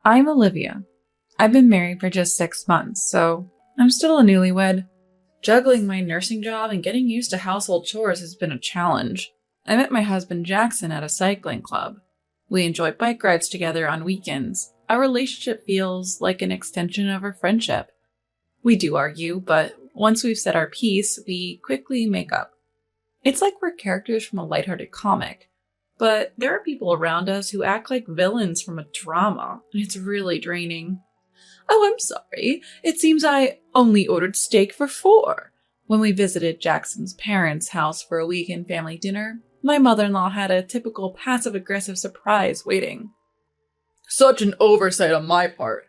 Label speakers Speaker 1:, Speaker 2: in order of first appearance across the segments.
Speaker 1: I'm Olivia. I've been married for just 6 months, so I'm still a newlywed. Juggling my nursing job and getting used to household chores has been a challenge. I met my husband Jackson at a cycling club. We enjoy bike rides together on weekends. Our relationship feels like an extension of our friendship. We do argue, but once we've said our piece, we quickly make up. It's like we're characters from a lighthearted comic. But there are people around us who act like villains from a drama, and it's really draining. Oh, I'm sorry. It seems I only ordered steak for 4. When we visited Jackson's parents' house for a weekend family dinner, my mother-in-law had a typical passive-aggressive surprise waiting.
Speaker 2: Such an oversight on my part.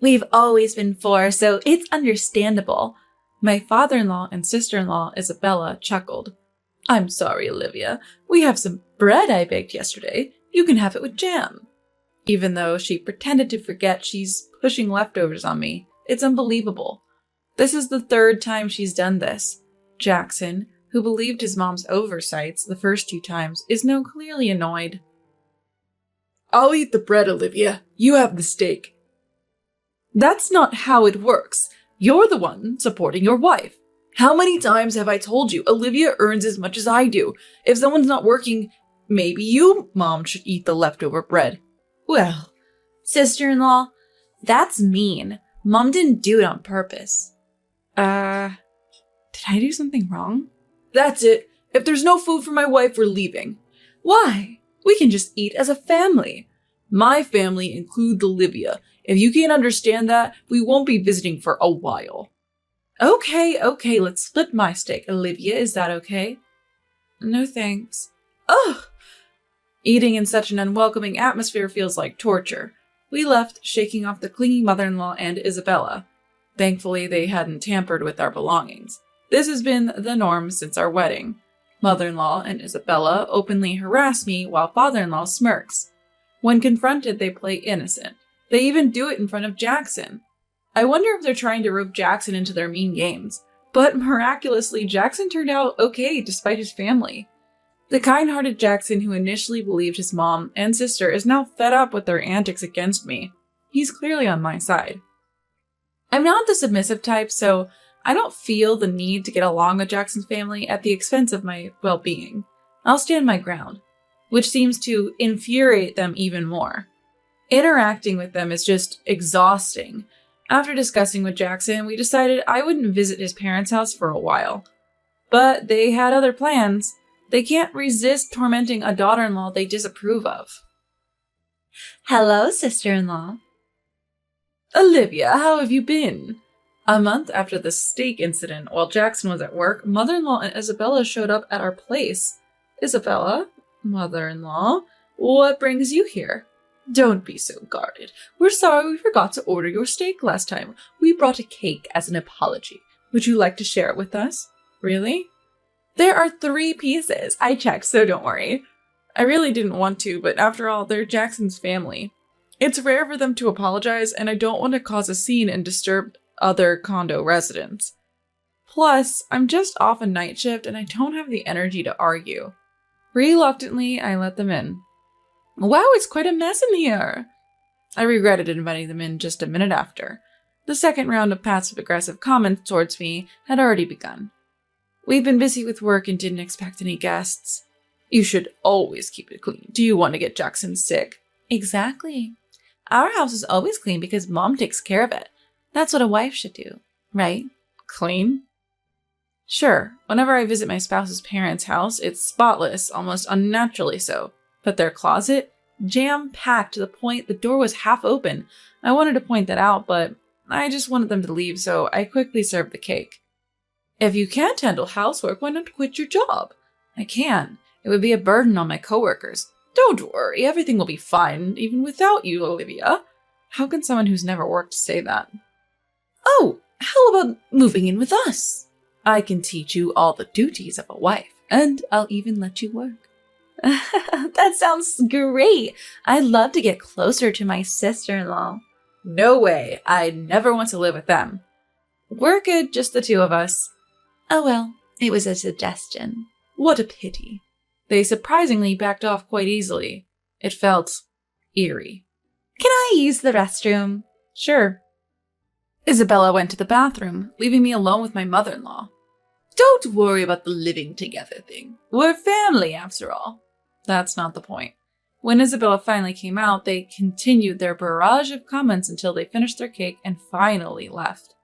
Speaker 1: We've always been 4, so it's understandable. My father-in-law and sister-in-law, Isabella, chuckled. I'm sorry, Olivia. We have some bread I baked yesterday. You can have it with jam. Even though she pretended to forget, she's pushing leftovers on me. It's unbelievable. This is the 3rd time she's done this. Jackson, who believed his mom's oversights the first 2 times, is now clearly annoyed.
Speaker 2: I'll eat the bread, Olivia. You have the steak.
Speaker 1: That's not how it works. You're the one supporting your wife.
Speaker 2: How many times have I told you Olivia earns as much as I do? If someone's not working, maybe you, Mom, should eat the leftover bread.
Speaker 1: Well, sister-in-law, that's mean. Mom didn't do it on purpose. Did I do something wrong?
Speaker 2: That's it. If there's no food for my wife, we're leaving.
Speaker 1: Why?
Speaker 2: We can just eat as a family. My family includes Olivia. If you can't understand that, we won't be visiting for a while.
Speaker 1: Okay, let's split my steak. Olivia, is that okay? No thanks.
Speaker 2: Ugh!
Speaker 1: Eating in such an unwelcoming atmosphere feels like torture. We left, shaking off the clingy mother-in-law and Isabella. Thankfully, they hadn't tampered with our belongings. This has been the norm since our wedding. Mother-in-law and Isabella openly harass me while father-in-law smirks. When confronted, they play innocent. They even do it in front of Jackson. I wonder if they're trying to rope Jackson into their mean games. But miraculously, Jackson turned out okay despite his family. The kind-hearted Jackson who initially believed his mom and sister is now fed up with their antics against me. He's clearly on my side. I'm not the submissive type, so I don't feel the need to get along with Jackson's family at the expense of my well-being. I'll stand my ground, which seems to infuriate them even more. Interacting with them is just exhausting. After discussing with Jackson, we decided I wouldn't visit his parents' house for a while. But they had other plans. They can't resist tormenting a daughter-in-law they disapprove of. Hello, sister-in-law.
Speaker 2: Olivia, how have you been?
Speaker 1: A month after the steak incident, while Jackson was at work, mother-in-law and Isabella showed up at our place. Isabella, mother-in-law, what brings you here?
Speaker 2: Don't be so guarded. We're sorry we forgot to order your steak last time. We brought a cake as an apology. Would you like to share it with us?
Speaker 1: Really? There are 3 pieces. I checked, so don't worry. I really didn't want to, but after all, they're Jackson's family. It's rare for them to apologize, and I don't want to cause a scene and disturb other condo residents. Plus, I'm just off a night shift and I don't have the energy to argue. Reluctantly, I let them in. Wow, it's quite a mess in here. I regretted inviting them in just a minute after. The second round of passive-aggressive comments towards me had already begun. We've been busy with work and didn't expect any guests.
Speaker 2: You should always keep it clean. Do you want to get Jackson sick?
Speaker 1: Exactly. Our house is always clean because Mom takes care of it. That's what a wife should do, right?
Speaker 2: Clean?
Speaker 1: Sure, whenever I visit my spouse's parents' house, it's spotless, almost unnaturally so. But their closet? Jam-packed to the point the door was half open. I wanted to point that out, but I just wanted them to leave, so I quickly served the cake.
Speaker 2: If you can't handle housework, why not quit your job?
Speaker 1: I can. It would be a burden on my coworkers.
Speaker 2: Don't worry, everything will be fine, even without you, Olivia.
Speaker 1: How can someone who's never worked say that?
Speaker 2: Oh, how about moving in with us?
Speaker 1: I can teach you all the duties of a wife, and I'll even let you work. That sounds great. I'd love to get closer to my sister-in-law.
Speaker 2: No way. I'd never want to live with them.
Speaker 1: We're good, just the 2 of us. Oh well, it was a suggestion.
Speaker 2: What a pity.
Speaker 1: They surprisingly backed off quite easily. It felt eerie.
Speaker 2: Can I use the restroom?
Speaker 1: Sure. Isabella went to the bathroom, leaving me alone with my mother-in-law.
Speaker 2: Don't worry about the living together thing. We're family, after all.
Speaker 1: That's not the point. When Isabella finally came out, they continued their barrage of comments until they finished their cake and finally left.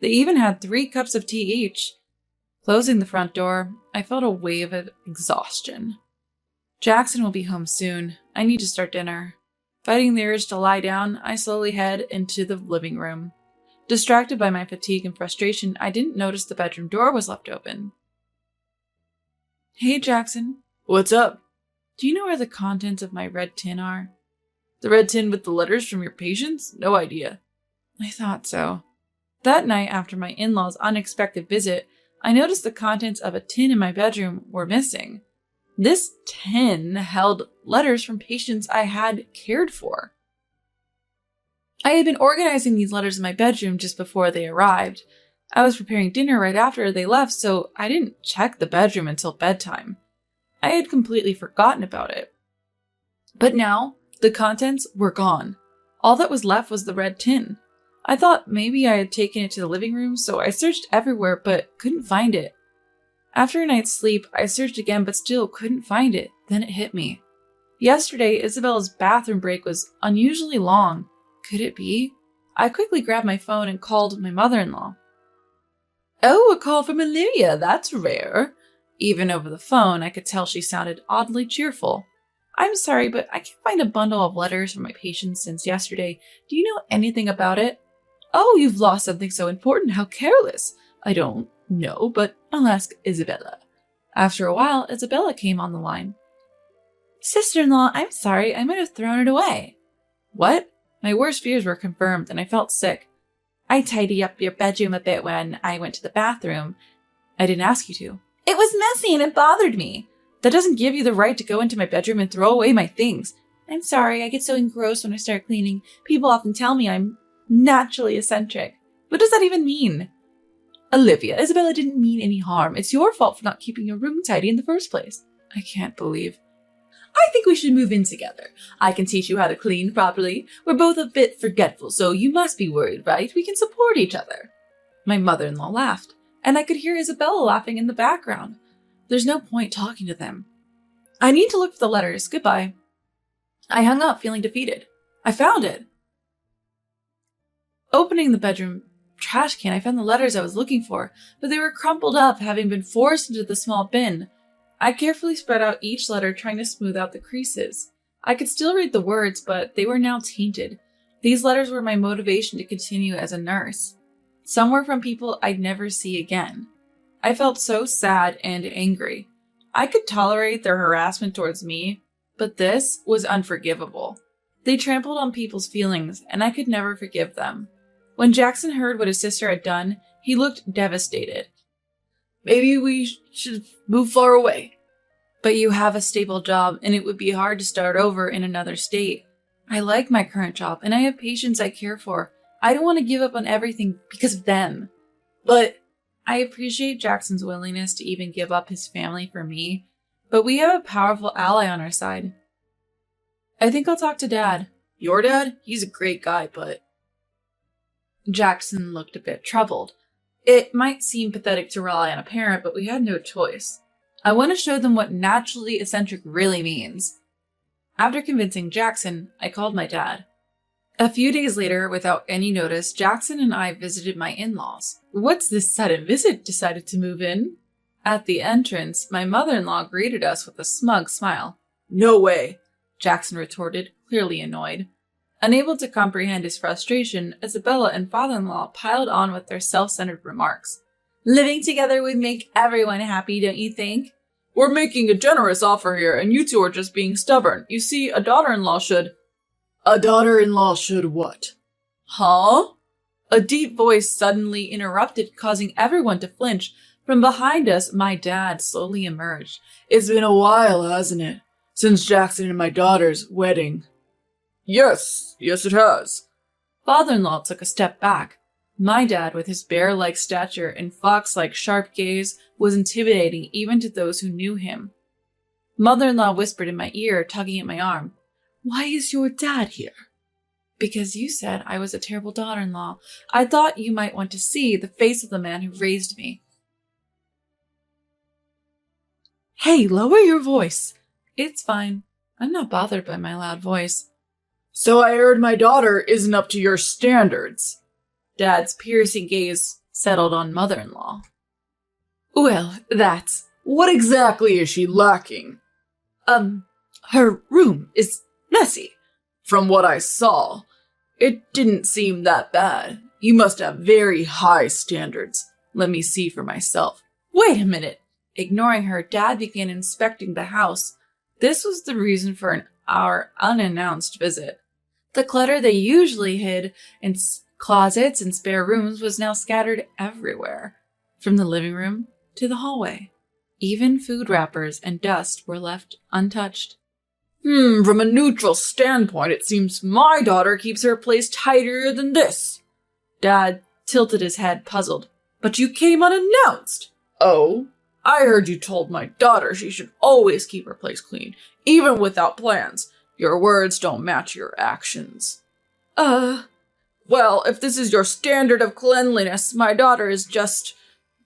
Speaker 1: They even had 3 cups of tea each. Closing the front door, I felt a wave of exhaustion. Jackson will be home soon. I need to start dinner. Fighting the urge to lie down, I slowly head into the living room. Distracted by my fatigue and frustration, I didn't notice the bedroom door was left open. Hey, Jackson.
Speaker 2: What's up?
Speaker 1: Do you know where the contents of my red tin are?
Speaker 2: The red tin with the letters from your patients? No idea.
Speaker 1: I thought so. That night, after my in-laws' unexpected visit, I noticed the contents of a tin in my bedroom were missing. This tin held letters from patients I had cared for. I had been organizing these letters in my bedroom just before they arrived. I was preparing dinner right after they left, so I didn't check the bedroom until bedtime. I had completely forgotten about it. But now, the contents were gone. All that was left was the red tin. I thought maybe I had taken it to the living room, so I searched everywhere but couldn't find it. After a night's sleep, I searched again but still couldn't find it. Then it hit me. Yesterday, Isabella's bathroom break was unusually long. Could it be? I quickly grabbed my phone and called my mother-in-law.
Speaker 2: Oh, a call from Olivia. That's rare.
Speaker 1: Even over the phone, I could tell she sounded oddly cheerful. I'm sorry, but I can't find a bundle of letters from my patients since yesterday. Do you know anything about it?
Speaker 2: Oh, you've lost something so important. How careless. I don't know, but I'll ask Isabella.
Speaker 1: After a while, Isabella came on the line.
Speaker 2: Sister-in-law, I'm sorry. I might have thrown it away.
Speaker 1: What? My worst fears were confirmed, and I felt sick.
Speaker 2: I tidied up your bedroom a bit when I went to the bathroom.
Speaker 1: I didn't ask you to.
Speaker 2: It was messy and it bothered me.
Speaker 1: That doesn't give you the right to go into my bedroom and throw away my things.
Speaker 2: I'm sorry, I get so engrossed when I start cleaning. People often tell me I'm naturally eccentric.
Speaker 1: What does that even mean?
Speaker 2: Olivia, Isabella didn't mean any harm. It's your fault for not keeping your room tidy in the first place.
Speaker 1: I can't believe.
Speaker 2: I think we should move in together. I can teach you how to clean properly. We're both a bit forgetful, so you must be worried, right? We can support each other.
Speaker 1: My mother-in-law laughed, and I could hear Isabella laughing in the background. There's no point talking to them. I need to look for the letters. Goodbye. I hung up, feeling defeated. I found it. Opening the bedroom trash can, I found the letters I was looking for, but they were crumpled up, having been forced into the small bin. I carefully spread out each letter, trying to smooth out the creases. I could still read the words, but they were now tainted. These letters were my motivation to continue as a nurse. Some were from people I'd never see again. I felt so sad and angry. I could tolerate their harassment towards me, but this was unforgivable. They trampled on people's feelings, and I could never forgive them. When Jackson heard what his sister had done, he looked devastated.
Speaker 2: Maybe we should move far away.
Speaker 1: But you have a stable job, and it would be hard to start over in another state. I like my current job, and I have patients I care for. I don't want to give up on everything because of them.
Speaker 2: But
Speaker 1: I appreciate Jackson's willingness to even give up his family for me, but we have a powerful ally on our side. I think I'll talk to Dad.
Speaker 2: Your dad? He's a great guy, but...
Speaker 1: Jackson looked a bit troubled. It might seem pathetic to rely on a parent, but we had no choice. I want to show them what naturally eccentric really means. After convincing Jackson, I called my dad. A few days later, without any notice, Jackson and I visited my in-laws.
Speaker 2: What's this sudden visit? Decided to move in?
Speaker 1: At the entrance, my mother-in-law greeted us with a smug smile.
Speaker 2: No way,
Speaker 1: Jackson retorted, clearly annoyed. Unable to comprehend his frustration, Isabella and father-in-law piled on with their self-centered remarks.
Speaker 2: Living together would make everyone happy, don't you think?
Speaker 1: We're making a generous offer here, and you two are just being stubborn. You see, a daughter-in-law should...
Speaker 2: A daughter-in-law should what?
Speaker 1: Huh? A deep voice suddenly interrupted, causing everyone to flinch. From behind us, my dad slowly emerged.
Speaker 2: It's been a while, hasn't it? Since Jackson and my daughter's wedding.
Speaker 3: Yes, it has.
Speaker 1: Father-in-law took a step back. My dad, with his bear-like stature and fox-like sharp gaze, was intimidating even to those who knew him. Mother-in-law whispered in my ear, tugging at my arm.
Speaker 2: Why is your dad here?
Speaker 1: Because you said I was a terrible daughter-in-law. I thought you might want to see the face of the man who raised me.
Speaker 2: Hey, lower your voice.
Speaker 1: It's fine. I'm not bothered by my loud voice.
Speaker 3: So I heard my daughter isn't up to your standards.
Speaker 1: Dad's piercing gaze settled on mother-in-law.
Speaker 2: Well,
Speaker 3: What exactly is she lacking?
Speaker 2: her room is messy.
Speaker 3: From what I saw, it didn't seem that bad. You must have very high standards. Let me see for myself.
Speaker 2: Wait a minute.
Speaker 1: Ignoring her, Dad began inspecting the house. This was the reason for our unannounced visit. The clutter they usually hid in closets and spare rooms was now scattered everywhere, from the living room to the hallway. Even food wrappers and dust were left untouched.
Speaker 3: From a neutral standpoint, it seems my daughter keeps her place tidier than this.
Speaker 1: Dad tilted his head, puzzled. But you came unannounced.
Speaker 3: Oh? I heard you told my daughter she should always keep her place clean, even without plans. Your words don't match your actions. Well, if this is your standard of cleanliness, my daughter is just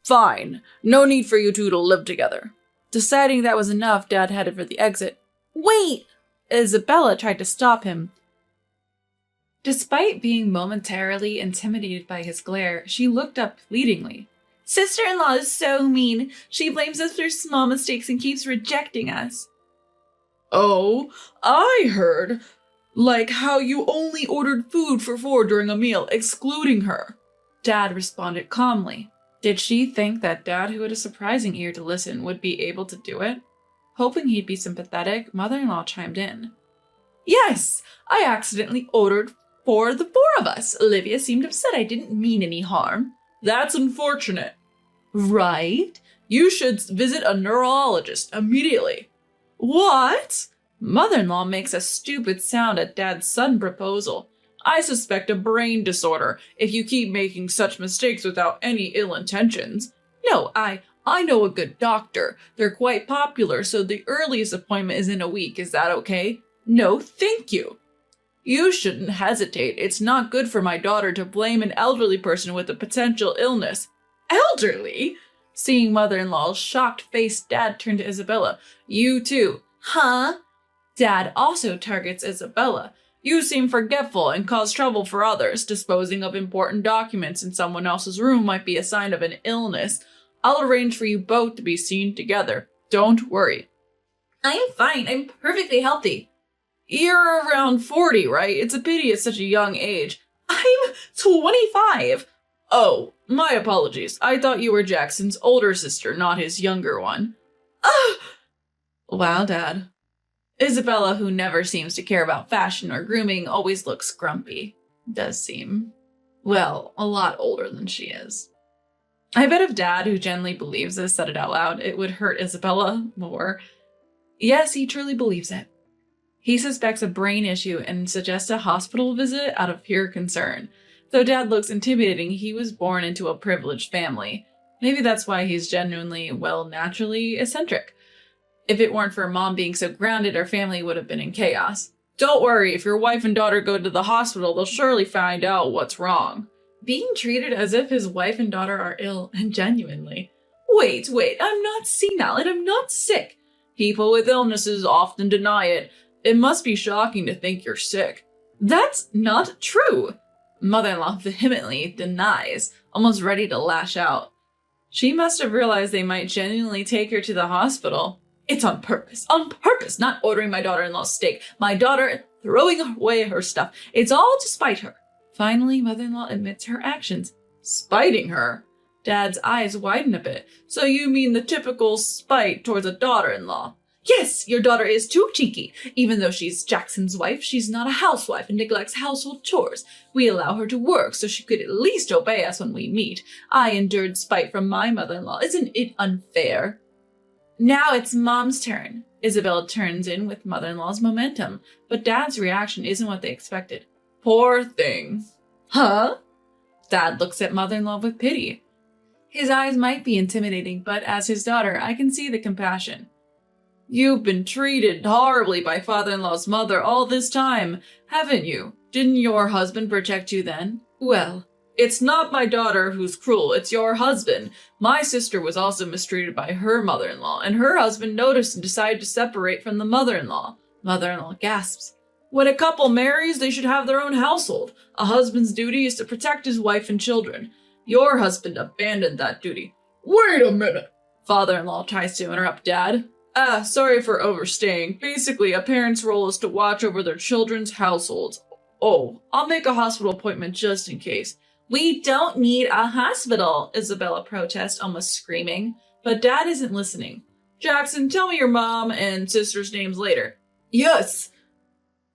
Speaker 3: fine. No need for you two to live together.
Speaker 1: Deciding that was enough, Dad headed for the exit. Wait! Isabella tried to stop him. Despite being momentarily intimidated by his glare, she looked up pleadingly. Sister-in-law is so mean. She blames us for small mistakes and keeps rejecting us.
Speaker 3: Oh, I heard. Like how you only ordered food for 4 during a meal, excluding her.
Speaker 1: Dad responded calmly. Did she think that Dad, who had a surprising ear to listen, would be able to do it? Hoping he'd be sympathetic, mother-in-law chimed in. Yes, I accidentally ordered for the 4 of us. Olivia seemed upset I didn't mean any harm.
Speaker 3: That's unfortunate.
Speaker 1: Right?
Speaker 3: You should visit a neurologist immediately.
Speaker 1: What? Mother-in-law makes a stupid sound at Dad's sudden proposal.
Speaker 3: I suspect a brain disorder if you keep making such mistakes without any ill intentions. No, I know a good doctor. They're quite popular, so the earliest appointment is in a week. Is that okay?
Speaker 1: No, thank you.
Speaker 3: You shouldn't hesitate. It's not good for my daughter to blame an elderly person with a potential illness.
Speaker 1: Elderly? Seeing mother-in-law's shocked face, Dad turned to Isabella. You too. Huh? Dad also targets Isabella.
Speaker 3: You seem forgetful and cause trouble for others. Disposing of important documents in someone else's room might be a sign of an illness. I'll arrange for you both to be seen together. Don't worry.
Speaker 1: I'm fine. I'm perfectly healthy.
Speaker 3: You're around 40, right? It's a pity at such a young age.
Speaker 1: I'm 25.
Speaker 3: Oh, my apologies. I thought you were Jackson's older sister, not his younger one.
Speaker 1: Wow, Dad. Isabella, who never seems to care about fashion or grooming, always looks grumpy. Does seem, well, a lot older than she is. I bet if Dad, who generally believes this, said it out loud, it would hurt Isabella more. Yes, he truly believes it. He suspects a brain issue and suggests a hospital visit out of pure concern. Though Dad looks intimidating, he was born into a privileged family. Maybe that's why he's genuinely, well, naturally eccentric. If it weren't for Mom being so grounded, our family would have been in chaos.
Speaker 3: Don't worry, if your wife and daughter go to the hospital, they'll surely find out what's wrong.
Speaker 1: Being treated as if his wife and daughter are ill, and genuinely. Wait, I'm not senile and I'm not sick.
Speaker 3: People with illnesses often deny it. It must be shocking to think you're sick.
Speaker 1: That's not true. Mother-in-law vehemently denies, almost ready to lash out. She must have realized they might genuinely take her to the hospital. It's on purpose, not ordering my daughter-in-law's steak. My daughter throwing away her stuff. It's all to spite her. Finally, mother-in-law admits her actions.
Speaker 3: Spiting her?
Speaker 1: Dad's eyes widen a bit.
Speaker 3: So you mean the typical spite towards a daughter-in-law?
Speaker 1: Yes, your daughter is too cheeky. Even though she's Jackson's wife, she's not a housewife and neglects household chores. We allow her to work so she could at least obey us when we meet. I endured spite from my mother-in-law. Isn't it unfair? Now it's Mom's turn. Isabella turns in with mother-in-law's momentum, but Dad's reaction isn't what they expected.
Speaker 3: Poor thing.
Speaker 1: Huh? Dad looks at mother-in-law with pity. His eyes might be intimidating, but as his daughter, I can see the compassion. You've been treated horribly by father-in-law's mother all this time, haven't you? Didn't your husband protect you then? Well, it's not my daughter who's cruel, it's your husband. My sister was also mistreated by her mother-in-law, and her husband noticed and decided to separate from the mother-in-law. Mother-in-law gasps. When a couple marries, they should have their own household. A husband's duty is to protect his wife and children. Your husband abandoned that duty.
Speaker 3: Wait a minute!
Speaker 1: Father-in-law tries to interrupt Dad. Sorry for overstaying. Basically, a parent's role is to watch over their children's households. Oh, I'll make a hospital appointment just in case. We don't need a hospital, Isabella protests, almost screaming. But Dad isn't listening. Jackson, tell me your mom and sister's names later. Yes!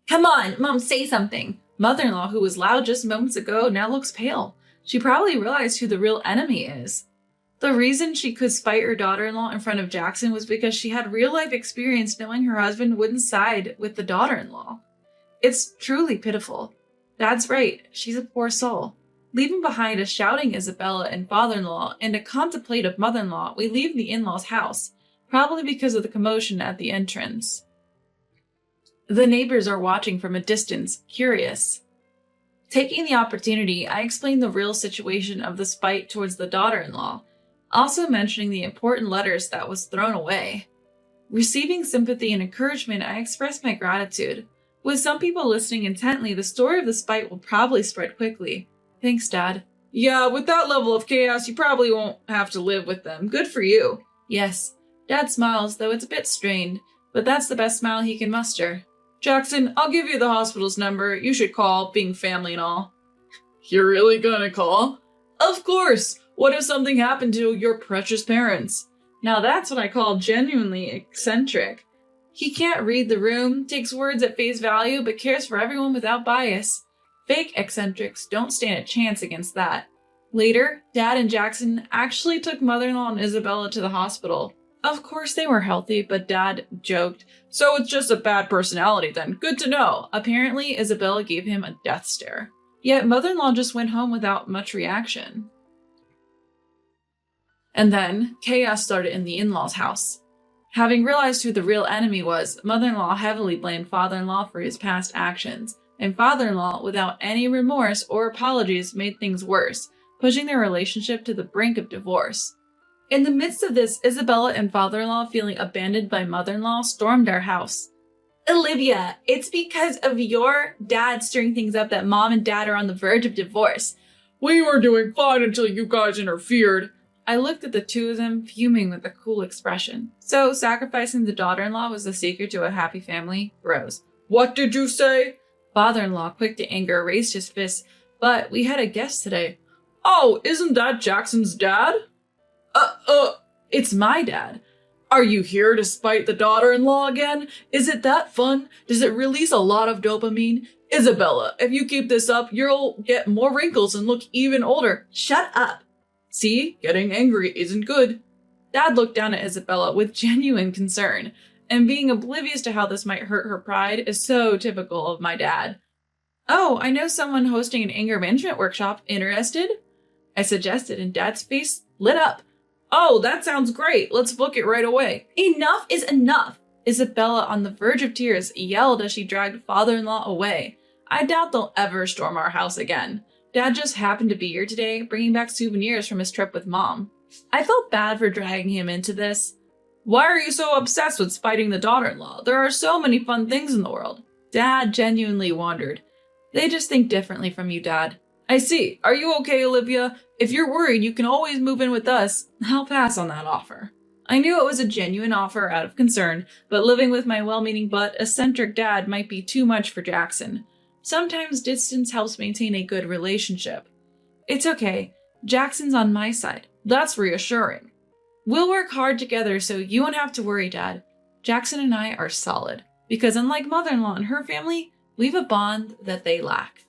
Speaker 1: Come on, Mom, say something. Mother-in-law, who was loud just moments ago, now looks pale. She probably realized who the real enemy is. The reason she could spite her daughter-in-law in front of Jackson was because she had real-life experience knowing her husband wouldn't side with the daughter-in-law. It's truly pitiful. Dad's right, she's a poor soul. Leaving behind a shouting Isabella and father-in-law and a contemplative mother-in-law, we leave the in-laws' house, probably because of the commotion at the entrance. The neighbors are watching from a distance, curious. Taking the opportunity, I explain the real situation of the spite towards the daughter-in-law, also mentioning the important letters that was thrown away. Receiving sympathy and encouragement, I express my gratitude. With some people listening intently, the story of the spite will probably spread quickly. Thanks, Dad.
Speaker 3: Yeah, with that level of chaos, you probably won't have to live with them. Good for you.
Speaker 1: Yes. Dad smiles, though it's a bit strained, but that's the best smile he can muster.
Speaker 3: Jackson, I'll give you the hospital's number. You should call, being family and all. You're really gonna call? Of course! What if something happened to your precious parents?
Speaker 1: Now that's what I call genuinely eccentric. He can't read the room, takes words at face value, but cares for everyone without bias. Fake eccentrics don't stand a chance against that. Later, Dad and Jackson actually took mother-in-law and Isabella to the hospital. Of course they were healthy, but Dad joked,
Speaker 3: "So it's just a bad personality then. Good to know."
Speaker 1: Apparently, Isabella gave him a death stare. Yet mother-in-law just went home without much reaction. And then, chaos started in the in-laws' house. Having realized who the real enemy was, mother-in-law heavily blamed father-in-law for his past actions, and father-in-law, without any remorse or apologies, made things worse, pushing their relationship to the brink of divorce. In the midst of this, Isabella and father-in-law, feeling abandoned by mother-in-law, stormed our house. Olivia, it's because of your dad stirring things up that Mom and Dad are on the verge of divorce.
Speaker 3: We were doing fine until you guys interfered.
Speaker 1: I looked at the two of them, fuming with a cool expression. So, sacrificing the daughter-in-law was the secret to a happy family? Rose.
Speaker 3: What did you say?
Speaker 1: Father-in-law, quick to anger, raised his fist. But we had a guest today.
Speaker 3: Oh, isn't that Jackson's dad?
Speaker 1: It's my dad.
Speaker 3: Are you here to spite the daughter-in-law again? Is it that fun? Does it release a lot of dopamine? Isabella, if you keep this up, you'll get more wrinkles and look even older.
Speaker 1: Shut up.
Speaker 3: See, getting angry isn't good.
Speaker 1: Dad looked down at Isabella with genuine concern, and being oblivious to how this might hurt her pride is so typical of my dad. Oh, I know someone hosting an anger management workshop. Interested? I suggested, and Dad's face lit up.
Speaker 3: Oh, that sounds great. Let's book it right away.
Speaker 1: Enough is enough. Isabella, on the verge of tears, yelled as she dragged father-in-law away. I doubt they'll ever storm our house again. Dad just happened to be here today, bringing back souvenirs from his trip with Mom. I felt bad for dragging him into this.
Speaker 3: Why are you so obsessed with spiting the daughter-in-law? There are so many fun things in the world.
Speaker 1: Dad genuinely wondered. They just think differently from you, Dad.
Speaker 3: I see. Are you okay, Olivia? If you're worried, you can always move in with us.
Speaker 1: I'll pass on that offer. I knew it was a genuine offer out of concern, but living with my well-meaning but eccentric dad might be too much for Jackson. Sometimes distance helps maintain a good relationship. It's okay. Jackson's on my side.
Speaker 3: That's reassuring.
Speaker 1: We'll work hard together so you won't have to worry, Dad. Jackson and I are solid, because unlike mother-in-law and her family, we've a bond that they lack.